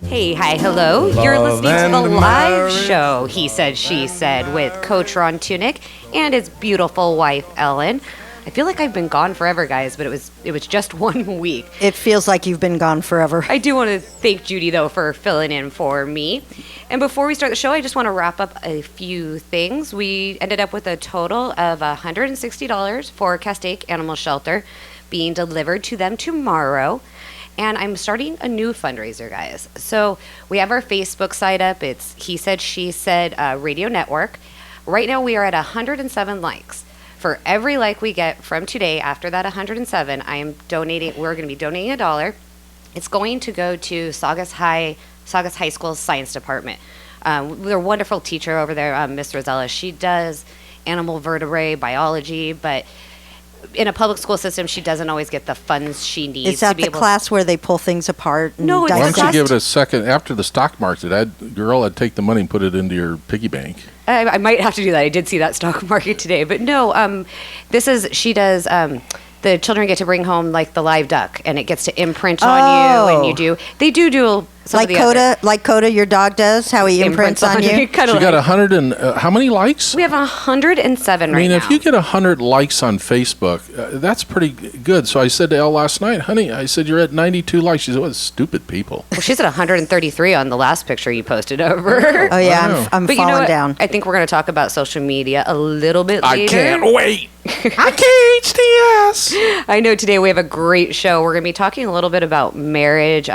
Hey, hi, hello. You're listening to the live show, He Said, She Said, with Coach Ron Tunick and his beautiful wife, Ellen. I feel like I've been gone forever, guys, but it was just 1 week. It feels like you've been gone forever. I do want to thank Judy, though, for filling in for me. And before we start the show, I just want to wrap up a few things. We ended up with a total of $160 for Castaic Animal Shelter being delivered to them tomorrow. And I'm starting a new fundraiser, guys. So we have our Facebook site up. It's He Said, She Said Radio Network. Right now we are at 107 likes. For every like we get from today, after that 107, we're going to be donating $1. It's going to go to Saugus High School's Science Department. We're a wonderful teacher over there, Miss Rosella. She does animal vertebrae biology, but in a public school system, she doesn't always get the funds she needs. Is that the class where they pull things apart? No, it's why don't you give it a second? After the stock market, I'd take the money and put it into your piggy bank. I might have to do that. I did see that stock market today. But no, she does, the children get to bring home like the live duck, and it gets to imprint on you, and they do some like of the Coda, like Coda, your dog does, how he imprints on you. She got 100 and how many likes? We have 107 right now. I mean, if you get 100 likes on Facebook, that's pretty good. So I said to Elle last night, honey, I said, you're at 92 likes. She said, what stupid people. Well, she's at 133 on the last picture you posted over. Oh, yeah, I'm but falling down. I think we're going to talk about social media a little bit later. I can't wait. I KHTS. I know today we have a great show. We're going to be talking a little bit about marriage,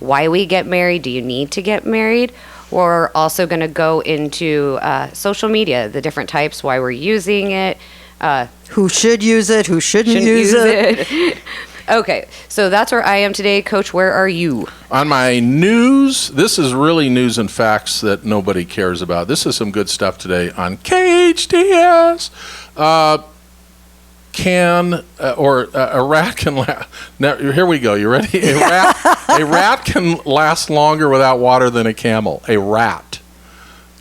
why we get married. Do you need to get married? We're also going to go into social media, the different types, why we're using it. Who should use it, who shouldn't use it. Okay, so that's where I am today. Coach, where are you? On my news, this is really news and facts that nobody cares about. This is some good stuff today on KHTS. A rat can last. Now, here we go. You ready? A rat can last longer without water than a camel. A rat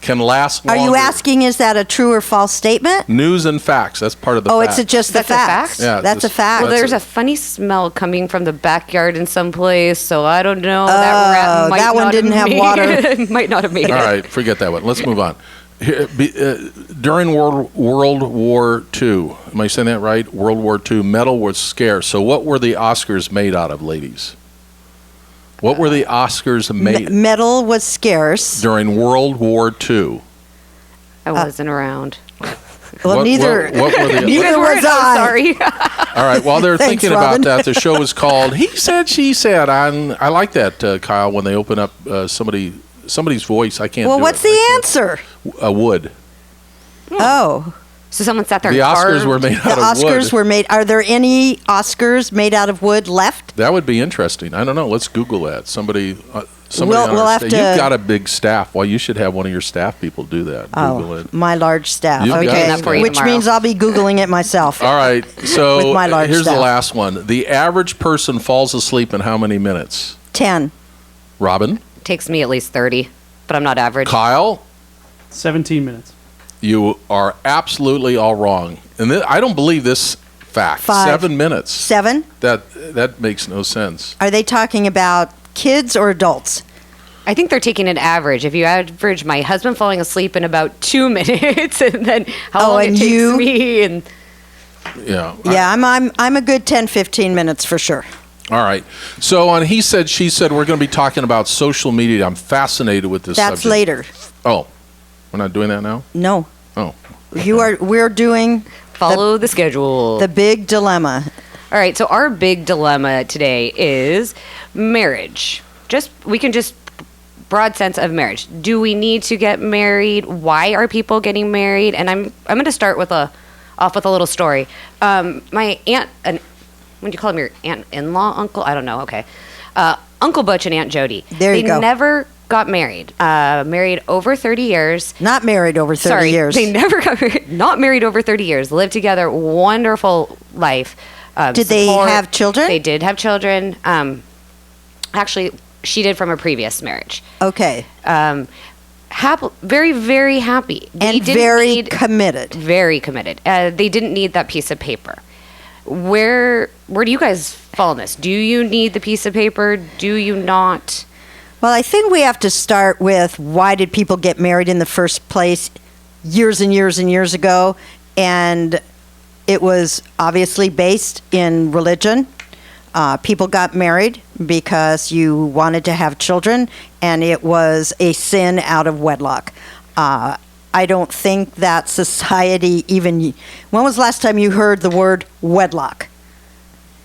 can last longer. Are you asking, is that a true or false statement? News and facts. That's part of the fact. fact. It's just the fact? Yeah, that's a fact. Well, there's a funny smell coming from the backyard in some place, so I don't know. That rat might that one didn't have water. Might not have made it. All right, forget that one. Let's move on. During World War II, am I saying that right? World War II, metal was scarce. So what were the Oscars made out of, ladies? What were the Oscars made? Metal was scarce. During World War II. I wasn't around. Well, neither was I. Sorry. All right, while they're Thanks, thinking Robin. about that, the show is called He Said, She Said. I like that, Kyle, when they open up somebody's voice. I can't do it. Well, what's the answer? Wood. Oh. So someone sat there The and Oscars carved. were made out of wood. The Oscars were made. Are there any Oscars made out of wood left? That would be interesting. I don't know. Let's Google that. Somebody We'll on our have staff. to- You've got a big staff. Well, you should have one of your staff people do that. Google it. My large staff. You've got Okay, that for you which tomorrow. means I'll be Googling it myself. All right. So With my large here's staff. the last one. The average person falls asleep in how many minutes? 10. Robin? Takes me at least 30, but I'm not average. Kyle? 17 minutes. You are absolutely all wrong. And I don't believe this fact. 5. 7 minutes. 7? That makes no sense. Are they talking about kids or adults? I think they're taking an average. If you average my husband falling asleep in about 2 minutes, and then how long and it takes you? me, and Yeah. Yeah, I'm a good 10, 15 minutes for sure. All right. So on He Said, She Said, we're going to be talking about social media. I'm fascinated with this That's subject. later. Oh, we're not doing that now? No. Oh. We're doing follow the schedule. the big dilemma. All right, so our big dilemma today is marriage. We can just broad sense of marriage. Do we need to get married? Why are people getting married? And I'm going to start off with a little story. My aunt, when do you call him, your aunt-in-law, uncle? I don't know. Okay, Uncle Butch and Aunt Jody. There you go. They never got married. Married over 30 years. Not married over 30 years. They never got married. Not married over 30 years. Lived together. Wonderful life. Did they have children? They did have children. Actually, she did from a previous marriage. Okay. Very, very happy. And very committed. Very committed. They didn't need that piece of paper. Where do you guys fall on this? Do you need the piece of paper? Do you not? Well, I think we have to start with why did people get married in the first place years and years and years ago? And it was obviously based in religion. People got married because you wanted to have children, and it was a sin out of wedlock. I don't think that society even... When was the last time you heard the word wedlock?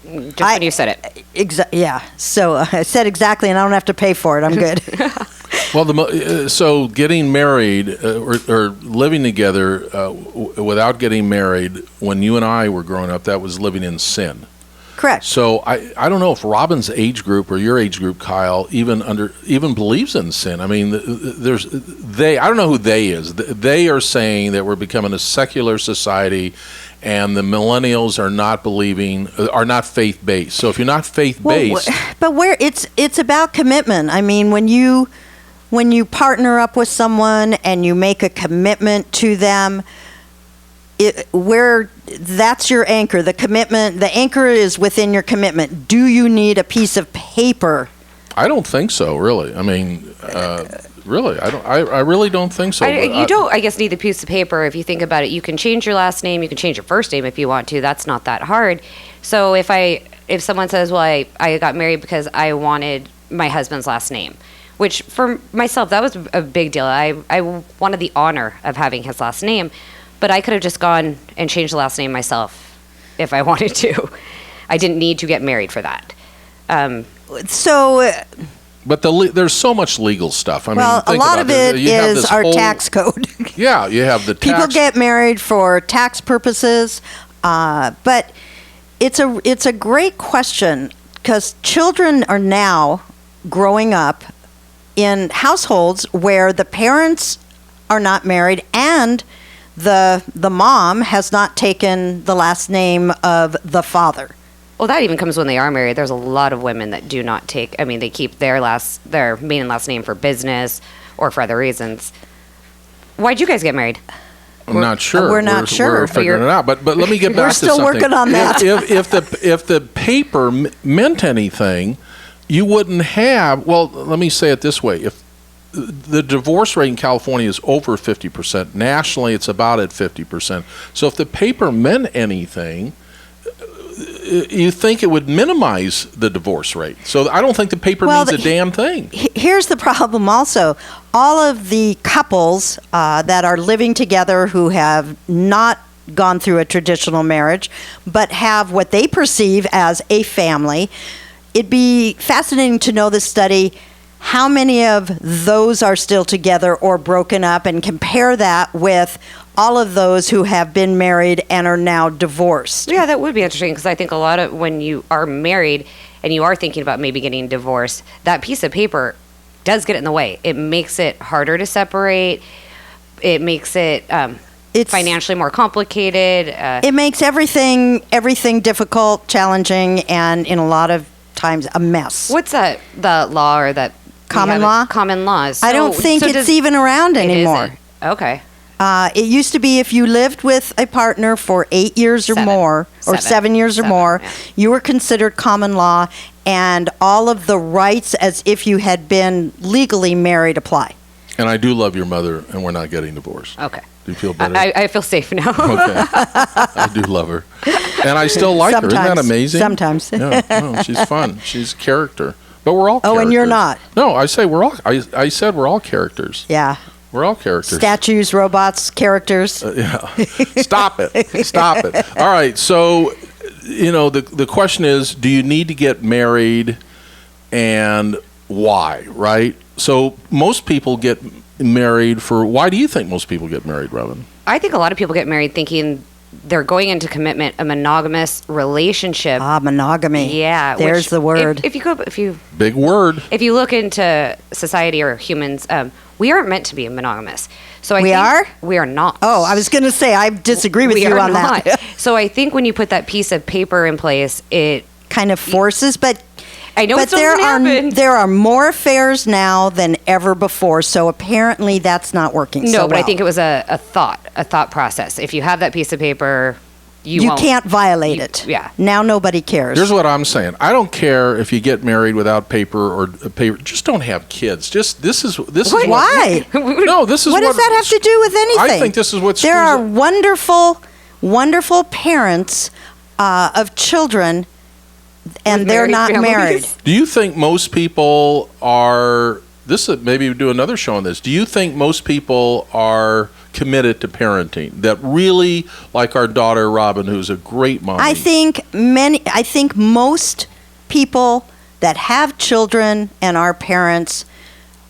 Just when you said it. Yeah. So I said exactly, and I don't have to pay for it. I'm good. Well, so getting married or living together without getting married, when you and I were growing up, that was living in sin. Correct. So I don't know if Robin's age group or your age group, Kyle, even believes in sin. I mean, I don't know who they is. They are saying that we're becoming a secular society, and the millennials are not faith-based. So if you're not faith-based, but it's about commitment. I mean, when you partner up with someone and you make a commitment to them, that's your anchor. The anchor is within your commitment. Do you need a piece of paper? I don't think so, really. I mean, really, I really don't think so. You don't, I guess, need the piece of paper. If you think about it, you can change your last name. You can change your first name if you want to. That's not that hard. So if someone says, well, I got married because I wanted my husband's last name, which for myself, that was a big deal. I wanted the honor of having his last name, but I could have just gone and changed the last name myself if I wanted to. I didn't need to get married for that. But there's so much legal stuff. I mean, a lot of it is our tax code. Yeah, you have the tax. People get married for tax purposes, but it's a great question because children are now growing up in households where the parents are not married and the mom has not taken the last name of the father. Well, that even comes when they are married. There's a lot of women that do not take. I mean, they keep their main and last name for business or for other reasons. Why'd you guys get married? I'm not sure. We're not sure. We're figuring it out. But let me get back to something. We're still working on that. If the paper meant anything, you wouldn't have. Well, let me say it this way: if the divorce rate in California is over 50%, nationally it's about at 50%. So if the paper meant anything, you think it would minimize the divorce rate. So I don't think the paper means a damn thing. Here's the problem also. All of the couples that are living together who have not gone through a traditional marriage, but have what they perceive as a family, it'd be fascinating to know the study, how many of those are still together or broken up, and compare that with all of those who have been married and are now divorced. Yeah, that would be interesting because I think a lot of when you are married and you are thinking about maybe getting divorced, that piece of paper does get in the way. It makes it harder to separate. It makes it it's financially more complicated. It makes everything difficult, challenging, and in a lot of times a mess. What's that? The law or that common law? Common laws. I don't think it's even around anymore. Okay. It used to be if you lived with a partner for 8 years or more, or 7 years or more, you were considered common law, and all of the rights as if you had been legally married apply. And I do love your mother, and we're not getting divorced. Okay. Do you feel better? I feel safe now. Okay. I do love her. And I still like her. Isn't that amazing? Sometimes. Yeah, no, she's fun. She's a character. But we're all characters. Oh, and you're not. No, I said we're all characters. Yeah. We're all characters. Statues, robots, characters. Yeah. Stop it. All right. So, the question is, do you need to get married, and why, right? So most people get married why do you think most people get married, Robin? I think a lot of people get married thinking they're going into commitment, a monogamous relationship. Monogamy. Yeah. There's the word. Big word. If you look into society or humans, we aren't meant to be monogamous. So I think we are not. Oh, I was going to say, I disagree with you on that. So I think when you put that piece of paper in place, it kind of forces, but I know it doesn't happen. There are more affairs now than ever before, so apparently that's not working so well. No, but I think it was a thought process. If you have that piece of paper, You can't violate it. Yeah. Now nobody cares. Here's what I'm saying. I don't care if you get married without paper or paper. Just don't have kids. Just this is what. Why? No, this is what does that have to do with anything? I think this is what there screws are it. wonderful parents of children, and With they're married not families. married. Do you think most people are? Maybe we do another show on this. Do you think most people are committed to parenting? That really, like our daughter Robin, who's a great mom. I think most people that have children and are parents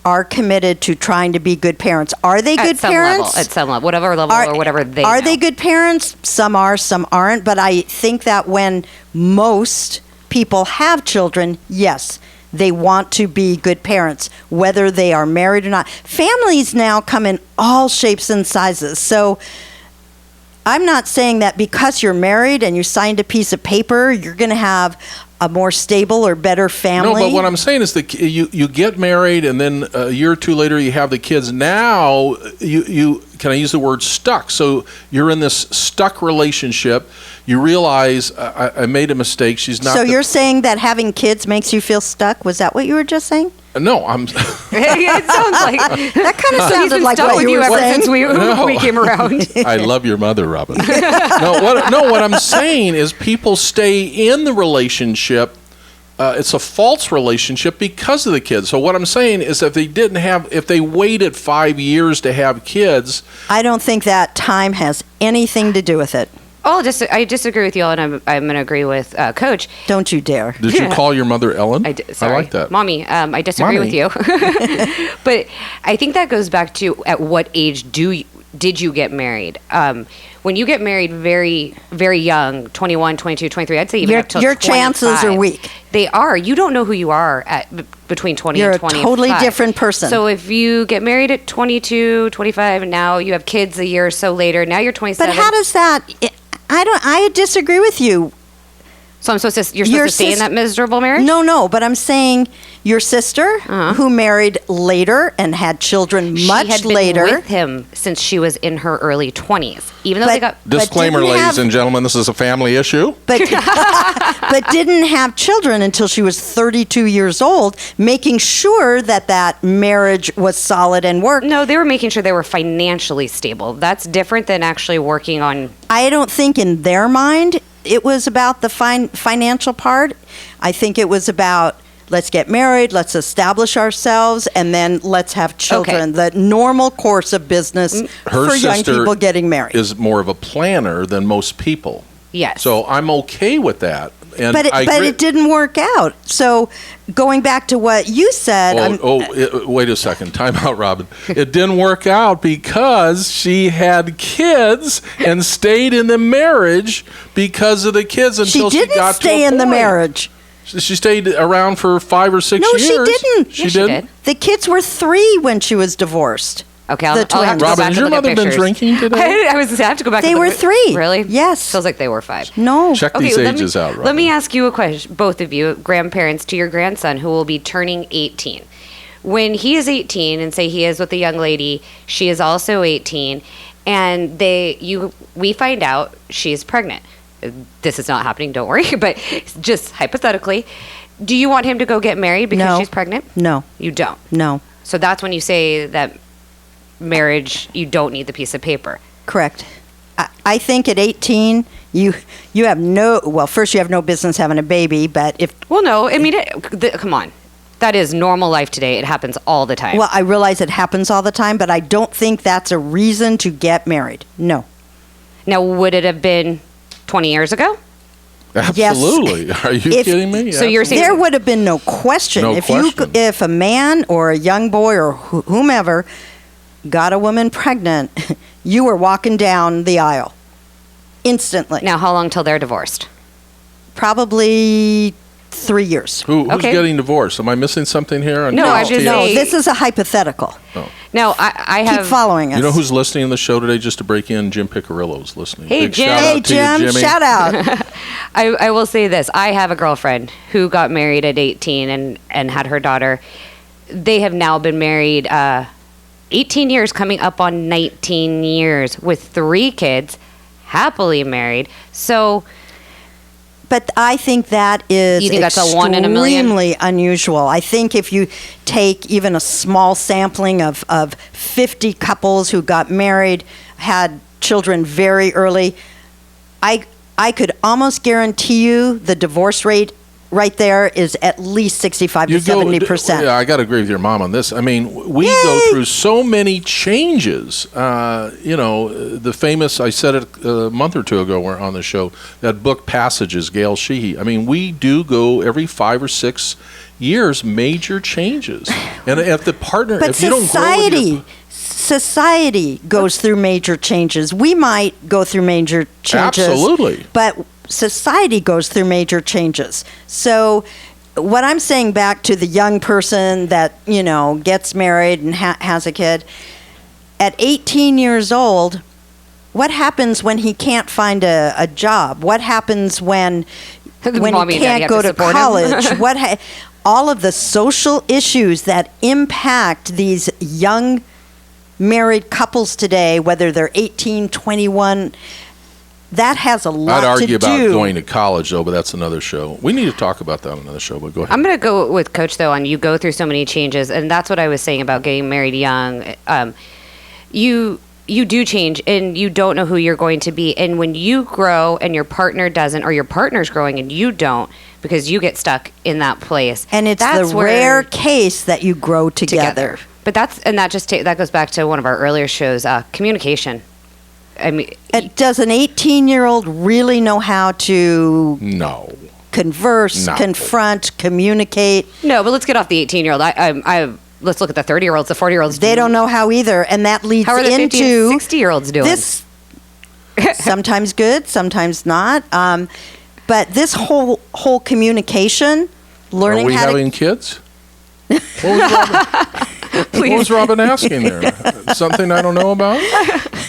are committed to trying to be good parents. Are they good parents? At some level, whatever level or whatever they Are know. they good parents? Some are, some aren't. But I think that when most people have children, yes, they want to be good parents, whether they are married or not. Families now come in all shapes and sizes. So I'm not saying that because you're married and you signed a piece of paper, you're going to have a more stable or better family. No, but what I'm saying is you get married and then a year or two later you have the kids. Now you can I use the word stuck? So you're in this stuck relationship. You realize I made a mistake. She's not. So you're saying that having kids makes you feel stuck? Was that what you were just saying? No, I'm. It sounds like That kind of he's sounded been like stuck what with you you were ever saying. since we No. came around. I love your mother, Robin. What I'm saying is people stay in the relationship. It's a false relationship because of the kids. So what I'm saying is if they waited 5 years to have kids. I don't think that time has anything to do with it. I disagree with you all, and I'm going to agree with Coach. Don't you dare. Did you call your mother Ellen? Sorry. I like that. Mommy, I disagree with you. But I think that goes back to at what age did you get married? When you get married very, very young, 21, 22, 23, I'd say even up till your 25. chances are weak. They are. You don't know who you are between 20 You're and a 25. totally different person. So if you get married at 22, 25, and now you have kids a year or so later, now you're 27. But how does that? I disagree with you. So you're supposed to stay in that miserable marriage? No, but I'm saying your sister, who married later and had children much she had been later. with him since she was in her early 20s. Even though they got Disclaimer, didn't ladies have- and gentlemen, this is a family issue. but didn't have children until she was 32 years old, making sure that marriage was solid and worked. No, they were making sure they were financially stable. That's different than actually working on. I don't think in their mind it was about the financial part. I think it was about let's get married, let's establish ourselves, and then let's have children. Okay. The normal course of business Her for young sister people getting married. is more of a planner than most people. Yes. So I'm okay with that. And But it didn't work out. So going back to what you said, wait a second. Time out, Robin. It didn't work out because she had kids and stayed in the marriage because of the kids until she she didn't got stay to a in the point. marriage. She stayed around for 5 or 6 No, years. she didn't. She Yes, she didn't? did. The kids were 3 when she was divorced. Okay, The I'll have to twins. go Robin, back has and your look at mother been pictures. drinking today? I have to go back. They and were look at- 3. Really? Yes. Feels like they were 5. No. Check these ages out, Robin. Let me ask you a question, both of you, grandparents, to your grandson who will be turning 18. When he is 18, and say he is with a young lady, she is also 18, and we find out she's pregnant. This is not happening, don't worry, but just hypothetically, do you want him to go get married because No. she's pregnant? No. You don't. No. So that's when you say that marriage, you don't need the piece of paper. Correct. I think at 18, you have first you have no business having a baby, but if Well, no, I mean, come on. That is normal life today. It happens all the time. well, I realize it happens all the time, but I don't think that's a reason to get married. No. Now, would it have been 20 years ago? Absolutely. Are you If- kidding me? So you're saying- There would have been no question No question. if a man or a young boy or whomever got a woman pregnant, you were walking down the aisle instantly. Now, how long till they're divorced? Probably 3 years. Who's Okay. getting divorced? Am I missing something here? On No, I'm KHTS? just No, saying- this is a hypothetical. Now, I Keep have. following us. You know who's listening to the show today? Just to break in, Jim Picarillo's listening. Hey, Big Jim. shout Hey, out to you, Jim, Jimmy. shout out. I will say this. I have a girlfriend who got married at 18 and had her daughter. They have now been married 18 years, coming up on 19 years, with 3 kids, happily married. So But I think that is You think that's a 1 in a million? extremely unusual. I think if you take even a small sampling of 50 couples who got married, had children very early, I could almost guarantee you the divorce rate right there is at least 65 to 70%. Yeah, I got to agree with your mom on this. I mean, we go through so many changes. The famous, I said it a month or two ago on the show, that book Passages, Gail Sheehy. I mean, we do go every 5 or 6 years, major changes. And if the partner, But if you don't grow with your, society goes through major changes. We might go through major changes. Absolutely. But society goes through major changes. So what I'm saying back to the young person that, gets married and has a kid, at 18 years old, what happens when he can't find a job? What happens when Mommy he and Daddy can't have go to to support him? college? All of the social issues that impact these young married couples today, whether they're 18, 21, that has a lot I'd argue to about do. going to college, though, but that's another show. We need to talk about that on another show, but go ahead. I'm going to go with Coach, though, on you go through so many changes. And that's what I was saying about getting married young. You do change, and you don't know who you're going to be. And when you grow and your partner doesn't, or your partner's growing and you don't, because you get stuck in that place. And it's that's the where- rare case that you grow together. But that goes back to one of our earlier shows, communication. I mean, Does an 18-year-old really know how to No. converse, No. confront, communicate? no, but let's get off the 18-year-old. Let's look at the 30-year-olds, the 40-year-olds. They don't know how either, and that leads How are the 50 into and 60-year-olds doing? this. Sometimes good, sometimes not. But this whole communication, learning Are we how having kids? What was Robin asking there? Something I don't know about?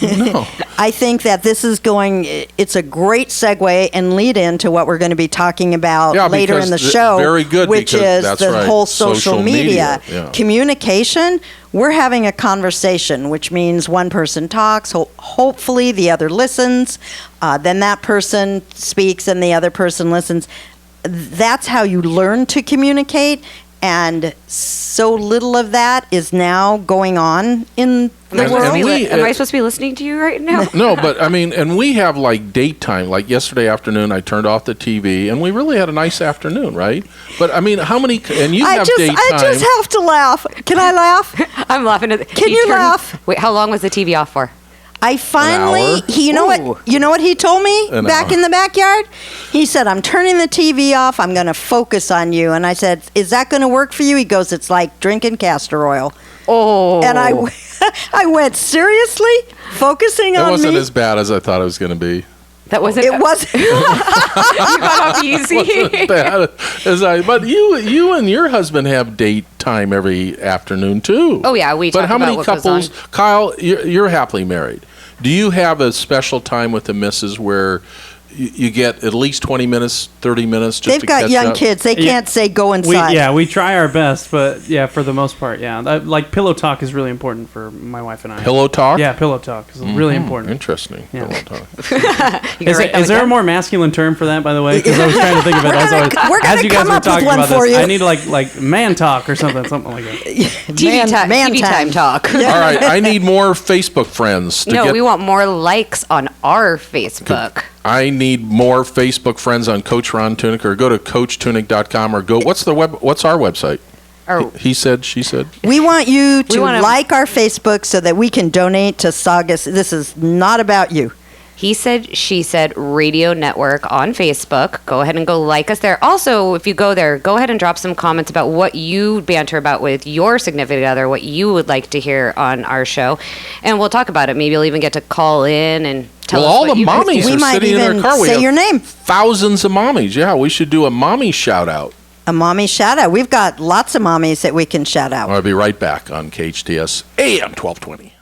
No. I think that this is it's a great segue and lead into what we're going to be talking about later because in the show, very good, which because is that's the right, whole social media. Yeah. Communication, we're having a conversation, which means one person talks, hopefully the other listens, then that person speaks and the other person listens. That's how you learn to communicate. And so little of that is now going on in the And- world. and we- Am I supposed to be listening to you right now? No, but I mean, and we have like date time. Like yesterday afternoon, I turned off the TV, and we really had a nice afternoon, right? But I mean, how many? And you have date time. I just have to laugh. Can I laugh? I'm laughing at. Can you laugh? Wait, how long was the TV off for? I finally, hour? you know Ooh. what he told me An back hour. in the backyard? He said, I'm turning the TV off. I'm going to focus on you. And I said, is that going to work for you? He goes, it's like drinking castor oil. Oh, And I went, seriously? Focusing It on wasn't me? as bad as I thought it was going to be. that wasn't. It was. You got off easy. Wasn't bad as I. But you and your husband have date time every afternoon too. Oh, yeah, we But talk how about many what goes couples? on. Kyle, you're happily married. Do you have a special time with the missus where you get at least 20 minutes, 30 minutes just They've to got catch young up? kids. They Yeah. can't say go inside. We try our best, but yeah, for the most part, yeah. Like pillow talk is really important for my wife and I. Pillow talk? Yeah, pillow talk is really important. Interesting. Yeah. Pillow talk. You gotta write that Is there a down. more masculine term for that, by the way? Because I was trying to think of it as I was, we're gonna as you guys come were up with talking one about for this. you. I need like man talk or something like that. TV time talk? All right, I need more Facebook friends to No, get. we want more likes on our Facebook. I need more Facebook friends on Coach Ron Tunick, or go to CoachTunick.com, or go. What's our website? Or He said, she said. We want you to wanna- like our Facebook so that we can donate to Saugus. This is not about you. He Said, She Said Radio Network on Facebook. Go ahead and go like us there. Also, if you go there, go ahead and drop some comments about what you banter about with your significant other, what you would like to hear on our show. And we'll talk about it. Maybe you'll even get to call in and tell Well, us all what the you guys mommies do. We are might sitting in even their car. We say have your name. Thousands of mommies. Yeah, we should do a mommy shout out. A mommy shout out. We've got lots of mommies that we can shout out. I'll be right back on KHTS AM 1220.